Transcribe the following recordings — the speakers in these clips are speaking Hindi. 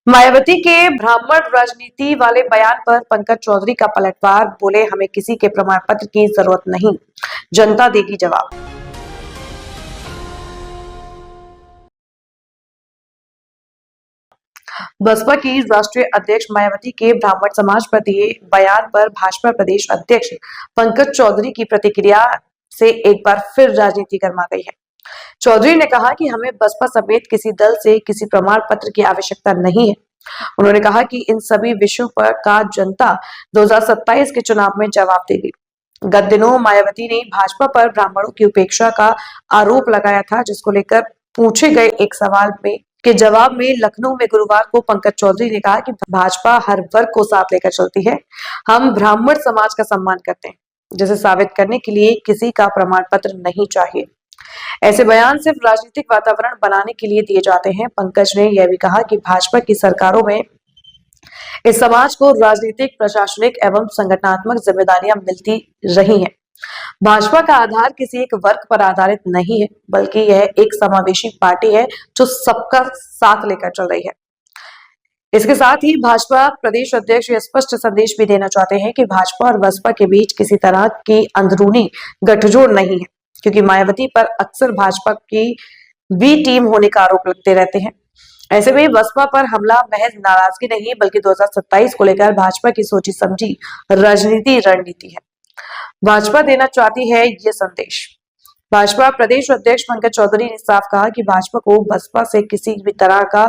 मायावती के ब्राह्मण राजनीति वाले बयान पर पंकज चौधरी का पलटवार, बोले हमें किसी के प्रमाण पत्र की जरूरत नहीं, जनता देगी जवाब। बसपा की राष्ट्रीय अध्यक्ष मायावती के ब्राह्मण समाज पर दिए बयान पर भाजपा प्रदेश अध्यक्ष पंकज चौधरी की प्रतिक्रिया से एक बार फिर राजनीति गर्मा गई है। चौधरी ने कहा कि हमें बसपा समेत किसी दल से किसी प्रमाण पत्र की आवश्यकता नहीं है। उन्होंने कहा कि इन सभी विषयों पर का जनता 2027 के चुनाव में जवाब देगी। गत दिनों मायावती ने भाजपा पर ब्राह्मणों की उपेक्षा का आरोप लगाया था, जिसको लेकर पूछे गए एक सवाल में के जवाब में लखनऊ में गुरुवार को पंकज चौधरी ने कहा कि भाजपा हर वर्ग को साथ लेकर चलती है। हम ब्राह्मण समाज का सम्मान करते हैं, जिसे साबित करने के लिए किसी का प्रमाण पत्र नहीं चाहिए। ऐसे बयान सिर्फ राजनीतिक वातावरण बनाने के लिए दिए जाते हैं। पंकज ने यह भी कहा कि भाजपा की सरकारों में इस समाज को राजनीतिक, प्रशासनिक एवं संगठनात्मक जिम्मेदारियां मिलती रही हैं। भाजपा का आधार किसी एक वर्ग पर आधारित नहीं है, बल्कि यह एक समावेशी पार्टी है जो सबका साथ लेकर चल रही है। इसके साथ ही भाजपा प्रदेश अध्यक्ष यह स्पष्ट संदेश भी देना चाहते हैं कि भाजपा और बसपा के बीच किसी तरह की अंदरूनी गठजोड़ नहीं है, क्योंकि मायावती पर अक्सर भाजपा की बी टीम होने का आरोप लगते रहते हैं। ऐसे में बसपा पर हमला महज नाराजगी नहीं, बल्कि 2027 को लेकर भाजपा की सोची समझी रणनीति है। भाजपा देना चाहती है ये संदेश। भाजपा प्रदेश अध्यक्ष पंकज चौधरी ने साफ कहा कि भाजपा को बसपा से किसी भी तरह का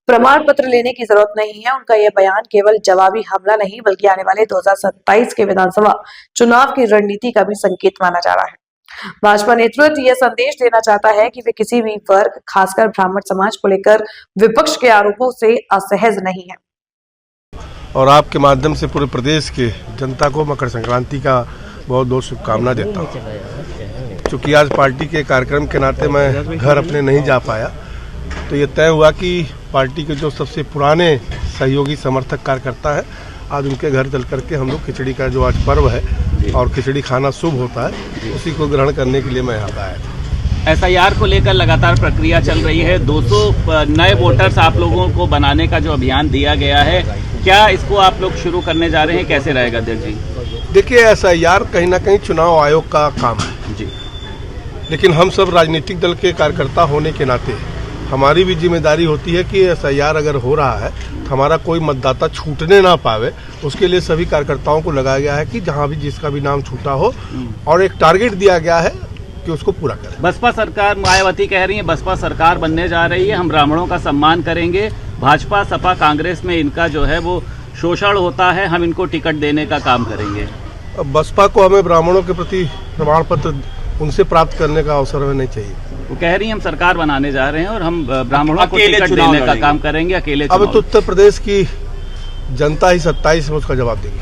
प्रमाण पत्र लेने की जरूरत नहीं है। उनका यह बयान केवल जवाबी हमला नहीं, बल्कि आने वाले 2027 के विधानसभा चुनाव की रणनीति का भी संकेत माना जा रहा है। भाजपा नेतृत्व यह संदेश देना चाहता है कि वे किसी भी वर्ग, खासकर ब्राह्मण समाज को लेकर विपक्ष के आरोपों से असहज नहीं है। और आपके माध्यम से पूरे प्रदेश के जनता को मकर संक्रांति का बहुत बहुत शुभकामना देता हूँ। चूँकि आज पार्टी के कार्यक्रम के नाते मैं घर अपने नहीं जा पाया, तो ये तय हुआ कि पार्टी के जो सबसे पुराने सहयोगी समर्थक कार्यकर्ता है, आज उनके घर चल करके हम लोग खिचड़ी का जो आज पर्व है और खिचड़ी खाना शुभ होता है, उसी को ग्रहण करने के लिए मैं यहाँ आया था। एसआईआर को लेकर लगातार प्रक्रिया चल रही है। 200 नए वोटर्स आप लोगों को बनाने का जो अभियान दिया गया है, क्या इसको आप लोग शुरू करने जा रहे हैं? कैसे रहेगा अध्यक्ष जी? देखिए, एसआईआर कहीं ना कहीं चुनाव आयोग का काम है जी, लेकिन हम सब राजनीतिक दल के कार्यकर्ता होने के नाते हमारी भी जिम्मेदारी होती है कि एसआईआर अगर हो रहा है तो हमारा कोई मतदाता छूटने ना पावे। उसके लिए सभी कार्यकर्ताओं को लगाया गया है कि जहां भी जिसका भी नाम छूटा हो, और एक टारगेट दिया गया है कि उसको पूरा करें। बसपा सरकार, मायावती कह रही है बसपा सरकार बनने जा रही है, हम ब्राह्मणों का सम्मान करेंगे, भाजपा, सपा, कांग्रेस में इनका जो है वो शोषण होता है, हम इनको टिकट देने का काम करेंगे। बसपा को हमें ब्राह्मणों के प्रति प्रमाण पत्र उनसे प्राप्त करने का अवसर हमें नहीं चाहिए। वो कह रही है हम सरकार बनाने जा रहे हैं और हम ब्राह्मणों को टिकट देने का काम करेंगे, अकेले। अब तो उत्तर प्रदेश की जनता ही 27 में उसका जवाब देगी।